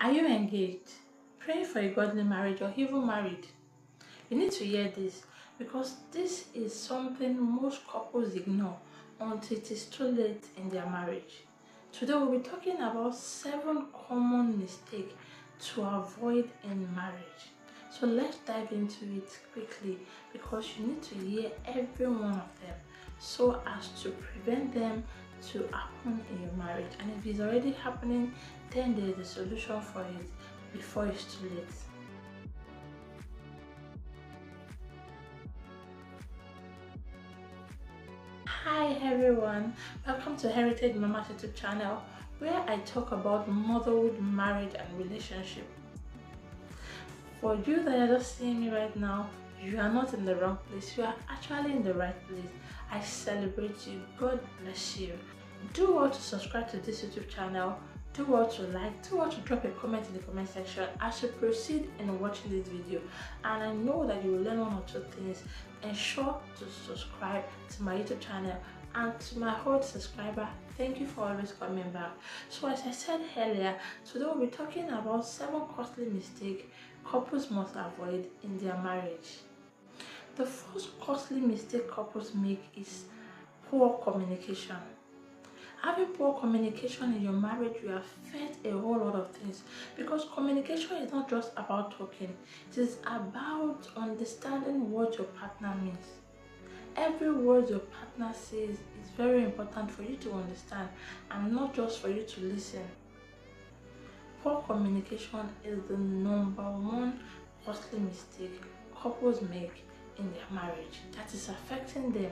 Are you engaged, praying for a godly marriage, or even married? You need to hear this because this is something most couples ignore until it is too late in their marriage. Today we'll be talking about 7 common mistakes to avoid in marriage. So let's dive into it quickly because you need to hear every one of them so as to prevent them to happen in your marriage. And if it's already happening, then there's a solution for it before it's too late. Hi everyone, welcome to Heritage MAMAA YouTube channel where I talk about motherhood, marriage and relationship. For you that are just seeing me right now, you are not in the wrong place, you are actually in the right place. I celebrate you, God bless you. Do well to subscribe to this YouTube channel, do well to like, do well to drop a comment in the comment section as you proceed in watching this video, and I know that you will learn 1 or 2 things. Ensure to subscribe to my YouTube channel, and to my old subscriber, thank you for always coming back. So as I said earlier, today we'll be talking about 7 costly mistakes couples must avoid in their marriage. The first costly mistake couples make is poor communication. Having poor communication in your marriage will affect a whole lot of things, because communication is not just about talking, it is about understanding what your partner means. Every word your partner says is very important for you to understand and not just for you to listen. Poor communication is the #1 costly mistake couples make in their marriage that is affecting them.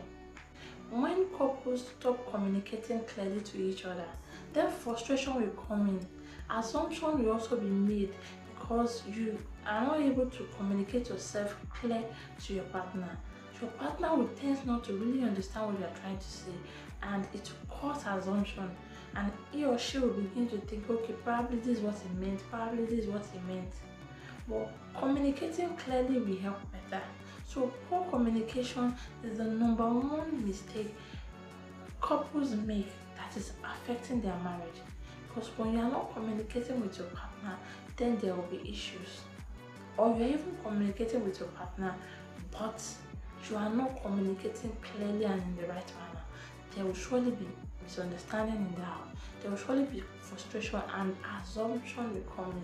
When couples stop communicating clearly to each other, then frustration will come in. Assumption will also be made because you are not able to communicate yourself clear to your partner. Your partner will tend not to really understand what you are trying to say, and it will cause assumption, and he or she will begin to think, okay, probably this is what he meant, probably this is what he meant. But communicating clearly will help better. So poor communication is the #1 mistake couples make that is affecting their marriage. Because when you are not communicating with your partner, then there will be issues. Or you are even communicating with your partner, but you are not communicating clearly and in the right manner, there will surely be misunderstanding in the house. There will surely be frustration and assumption will come in.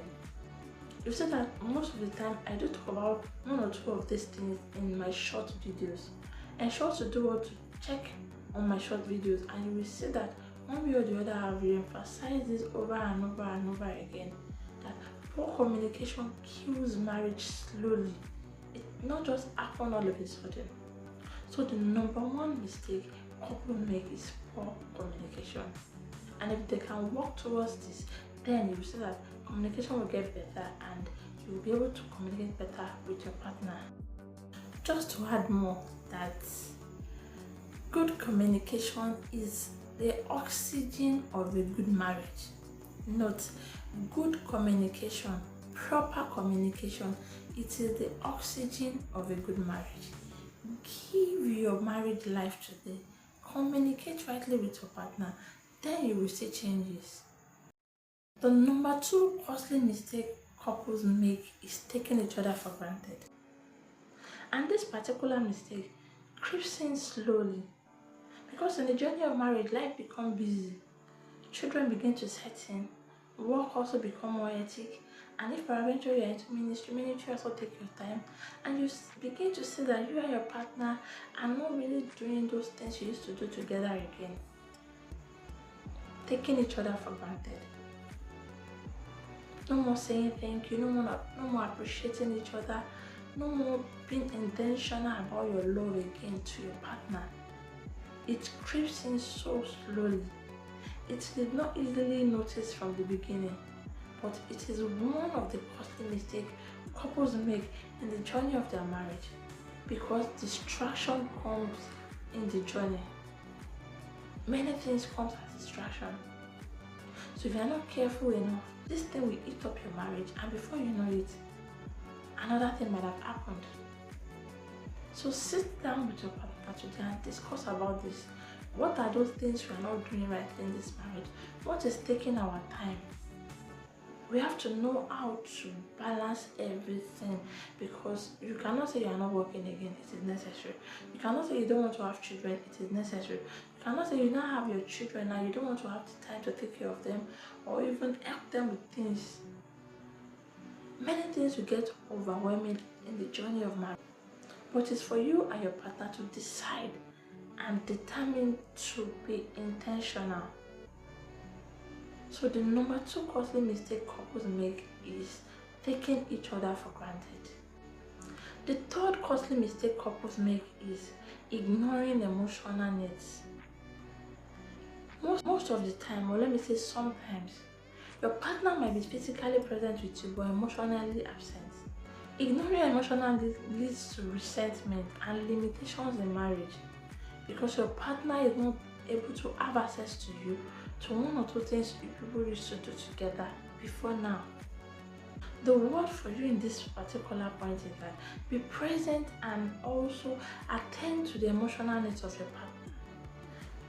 You see that most of the time I do talk about 1 or 2 of these things in my short videos. Ensure to do what to check on my short videos, and you will see that one way or the other I have re-emphasized this over and over and over again, that poor communication kills marriage slowly. It not just happen all of a sudden. So the #1 mistake couples make is poor communication, and if they can work towards this, then you will see that communication will get better and you will be able to communicate better with your partner. Just to add more, that good communication is the oxygen of a good marriage. Note, good communication, proper communication, it is the oxygen of a good marriage. Give your marriage life today. Communicate rightly with your partner, then you will see changes. The #2 costly mistake couples make is taking each other for granted. And this particular mistake creeps in slowly, because in the journey of marriage, life becomes busy. Children begin to set in, work also become more hectic, and if eventually you are into ministry also take your time, and you begin to see that you and your partner are not really doing those things you used to do together again. Taking each other for granted. No more saying thank you, no more appreciating each other, no more being intentional about your love again to your partner. It creeps in so slowly. It is not easily noticed from the beginning, but it is one of the costly mistakes couples make in the journey of their marriage, because distraction comes in the journey. Many things come as distraction. So if you are not careful enough, this thing will eat up your marriage, and before you know it, another thing might have happened. So sit down with your partner today and discuss about this. What are those things we are not doing right in this marriage? What is taking our time? We have to know how to balance everything, because you cannot say you are not working again, it is necessary. You cannot say you don't want to have children, it is necessary. You cannot say you now have your children and you don't want to have the time to take care of them or even help them with things. Many things will get overwhelming in the journey of marriage, but it's for you and your partner to decide and determine to be intentional. So the number 2 costly mistake couples make is taking each other for granted. The 3rd costly mistake couples make is ignoring emotional needs. Most of the time, or let me say sometimes, your partner might be physically present with you but emotionally absent. Ignoring emotional needs leads to resentment and limitations in marriage, because your partner is not able to have access to you, to 1 or 2 things you people used to do together before now. The word for you in this particular point is that be present and also attend to the emotional needs of your partner.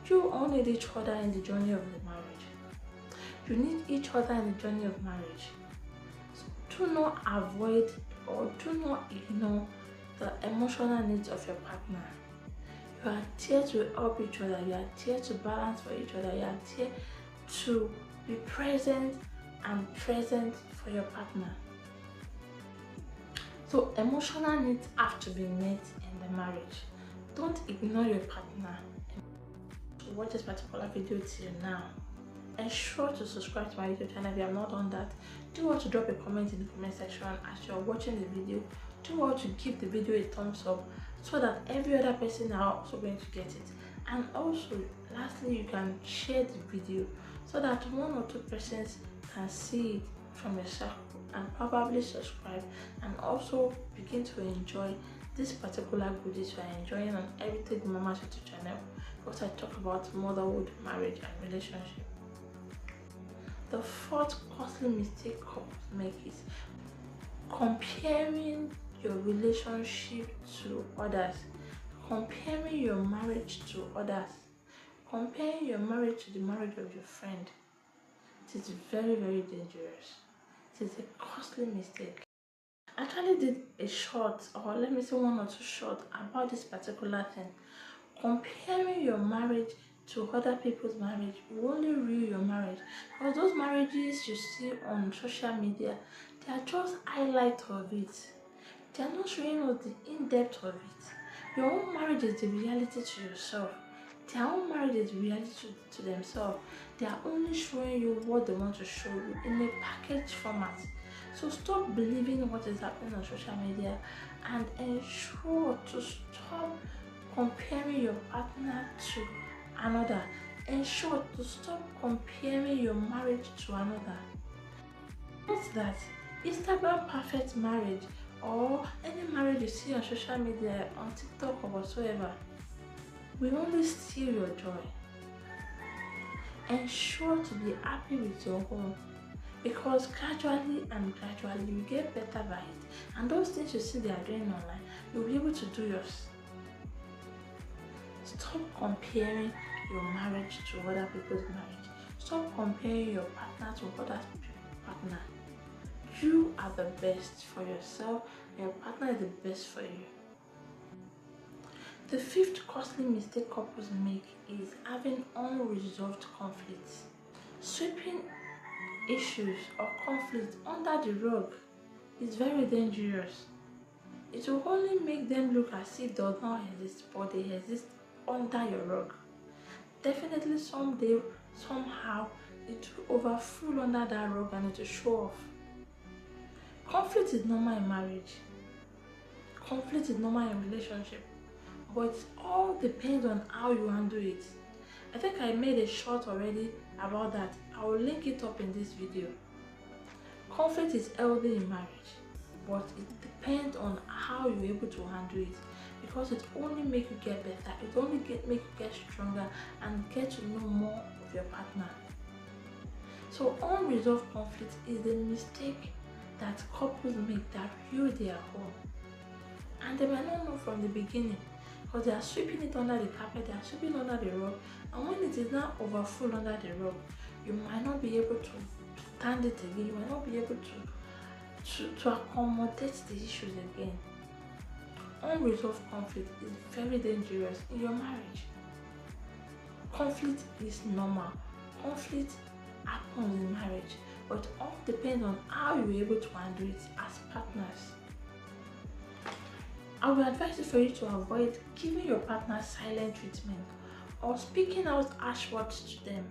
You all need each other in the journey of the marriage. You need each other in the journey of marriage. So do not avoid or do not ignore the emotional needs of your partner. You are here to help each other, you are here to balance for each other, you are here to be present and present for your partner. So emotional needs have to be met in the marriage. Don't ignore your partner. To watch this particular video till now, ensure to subscribe to my YouTube channel if you have not done that. Do want to drop a comment in the comment section as you are watching the video. Do want to give the video a thumbs up so that every other person are also going to get it. And also, lastly, you can share the video so that 1 or 2 persons can see it from your circle and probably subscribe and also begin to enjoy this particular goodies you are enjoying on Heritage MAMAA YouTube channel, because I talk about motherhood, marriage and relationship. The 4th costly mistake couples make is comparing your relationship to others, comparing your marriage to others, comparing your marriage to the marriage of your friend. It is very, very dangerous. It is a costly mistake. I actually did a short, or let me say 1 or 2 short about this particular thing. Comparing your marriage to other people's marriage will only ruin your marriage, because those marriages you see on social media, they are just highlight of it. They are not showing us the in-depth of it. Your own marriage is the reality to yourself. Their own marriage is reality to themselves. They are only showing you what they want to show you in a package format. So stop believing what is happening on social media and ensure to stop comparing your partner to another. Ensure to stop comparing your marriage to another. Note that Instagram perfect marriage or any marriage you see on social media, on TikTok or whatsoever, will only steal your joy. Ensure to be happy with your home, because gradually you get better by it, and those things you see they are doing online, you'll be able to do yours. Stop comparing your marriage to other people's marriage. Stop comparing your partner to other people's partner. You are the best for yourself, and your partner is the best for you. The 5th costly mistake couples make is having unresolved conflicts. Sweeping issues or conflicts under the rug is very dangerous. It will only make them look as if they do not exist, but they exist under your rug. Definitely someday, somehow, it will overflow under that rug and it will show off. Conflict is normal in marriage. Conflict is normal in relationship. But it all depends on how you handle it. I think I made a short already about that. I will link it up in this video. Conflict is healthy in marriage, but it depends on how you're able to handle it, because it only makes you get better. It only make you get stronger and get to know more of your partner. So unresolved conflict is the mistake that couples make that ruin their home, and they might not know from the beginning, because they are sweeping it under the carpet, they are sweeping under the rug, and when it is now overfull under the rug, you might not be able to stand it again. You might not be able to accommodate the issues again. Unresolved conflict is very dangerous in your marriage. Conflict is normal. Conflict happens in marriage, but it all depends on how you're able to handle it as partners. I will advise you for you to avoid giving your partner silent treatment or speaking out harsh words to them.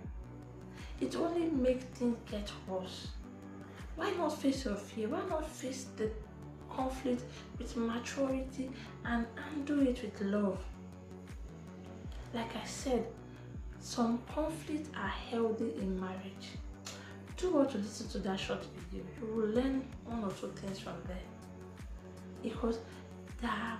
It only makes things get worse. Why not face your fear? Why not face the conflict with maturity and handle it with love? Like I said, some conflicts are healthy in marriage. Do what to listen to that short video. You will learn one or two things from there. Because there are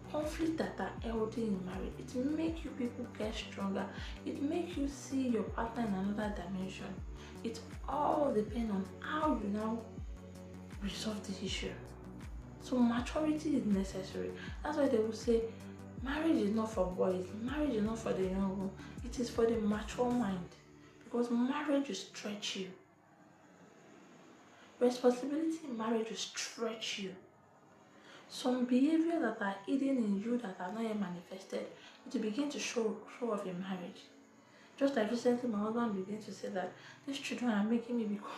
conflicts that are healthy in marriage. It makes you people get stronger. It makes you see your partner in another dimension. It all depends on how you now resolve the issue. So maturity is necessary. That's why they will say marriage is not for boys. Marriage is not for the young one. It is for the mature mind. Because marriage will stretch you. Responsibility in marriage will stretch you. Some behaviors that are hidden in you that are not yet manifested, it will begin to show off in marriage. Just like recently, my husband began to say that these children are making me become.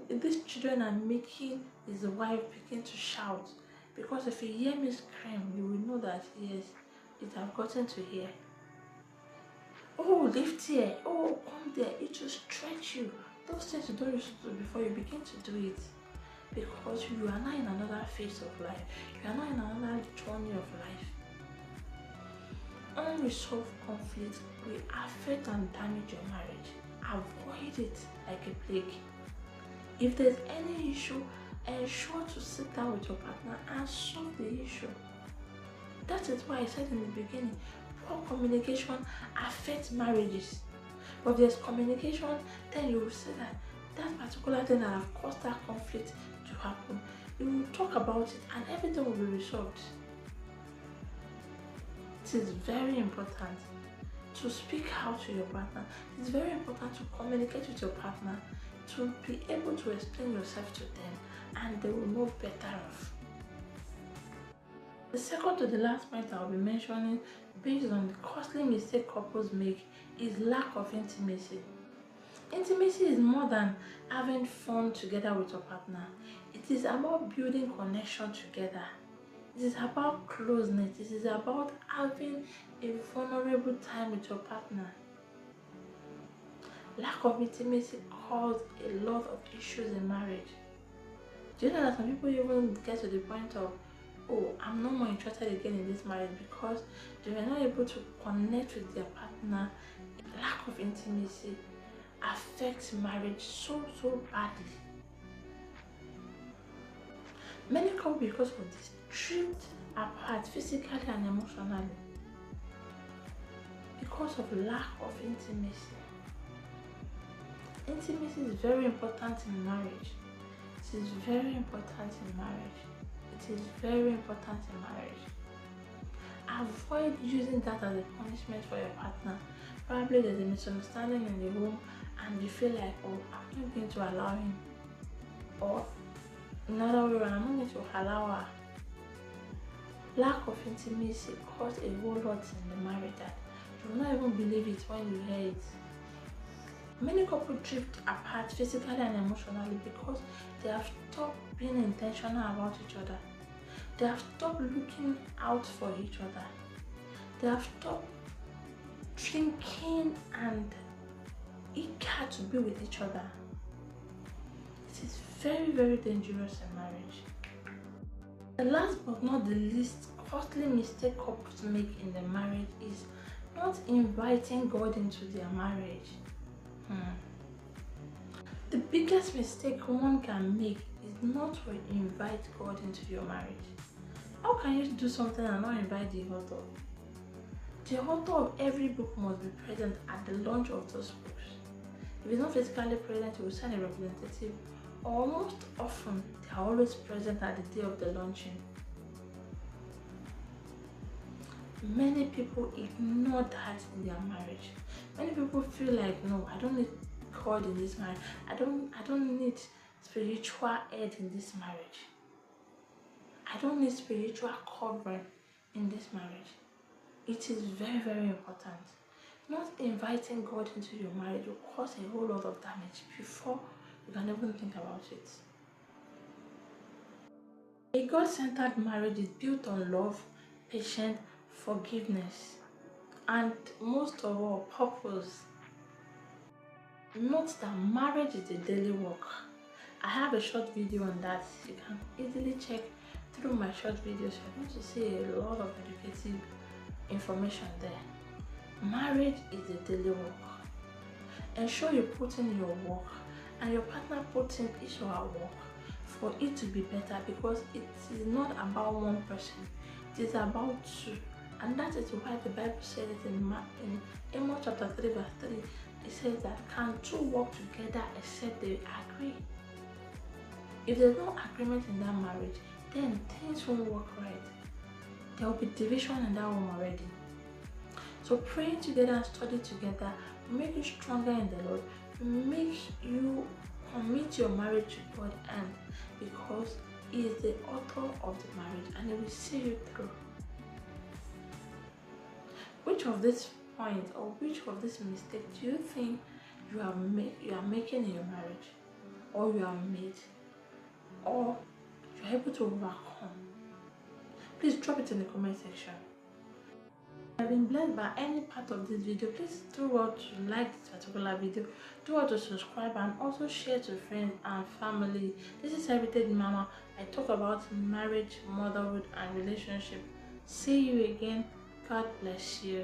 These children are making his wife begin to shout. Because if you hear me scream, you will know that yes, it has gotten to here. Oh, lift here. Oh, come there. It will stretch you. Those things you don't used to do before, you begin to do it. Because you are now in another phase of life. You are now in another journey of life. Unresolved conflict will affect and damage your marriage. Avoid it like a plague. If there's any issue, ensure to sit down with your partner and solve the issue. That is why I said in the beginning, poor communication affects marriages. But if there's communication, then you will say that particular thing that has caused that conflict to happen, you will talk about it and everything will be resolved. It is very important to speak out to your partner. It's very important to communicate with your partner, to be able to explain yourself to them, and they will know better off. The second to the last point I'll be mentioning, based on the costly mistake couples make, is lack of intimacy. Intimacy is more than having fun together with your partner. It is about building connection together. It is about closeness. It is about having a vulnerable time with your partner. Lack of intimacy causes a lot of issues in marriage. Do you know that some people even get to the point of, oh, I'm no more interested again in this marriage because they were not able to connect with their partner. Lack of intimacy affects marriage so badly. Many couples, because of this, drift apart physically and emotionally because of lack of intimacy. Intimacy is very important in marriage. It is very important in marriage. It is very important in marriage. Avoid using that as a punishment for your partner. Probably there's a misunderstanding in the home and you feel like, oh, I'm not going to allow him. Or another way around, I'm not going to allow her. Lack of intimacy causes a whole lot in the marriage that you will not even believe it when you hear it. Many couples drift apart physically and emotionally because they have stopped being intentional about each other. They have stopped looking out for each other. They have stopped drinking and eager to be with each other. It is very dangerous in marriage. The last but not the least costly mistake couples make in the marriage is not inviting God into their marriage. The biggest mistake one can make is not to invite God into your marriage. How can you do something and not invite the author? The author of every book must be present at the launch of those books. If he's not physically present, he will send a representative, or most often, they are always present at the day of the launching. Many people ignore that in their marriage. Many people feel like, no, I don't need God in this marriage. I don't need spiritual aid in this marriage. I don't need spiritual covering in this marriage. It is very, very important. Not inviting God into your marriage will cause a whole lot of damage before you can even think about it. A God-centered marriage is built on love, patience, forgiveness, and most of all, purpose. Note that marriage is a daily work. I have a short video on that. You can easily check through my short videos. You're going to see a lot of educative information there. Marriage is a daily work. Ensure you put in your work and your partner puts in his or her work for it to be better, because it is not about one person, it is about two. And that is why the Bible says it in Amos chapter 3 verse 3. It says that can two work together except they agree? If there's no agreement in that marriage, then things won't work right. There will be division in that home already. So praying together and studying together will make you stronger in the Lord, will make you commit your marriage to God, and because He is the author of the marriage and He will see you through. Which of these points or which of these mistakes do you think you are making in your marriage, or you have made, or you're able to overcome? Please drop it in the comment section. If you have been blessed by any part of this video, please do well to like this particular video, do well to subscribe, and also share to friends and family. This is Heritage MAMAA. I talk about marriage, motherhood, and relationship. See you again. God bless you.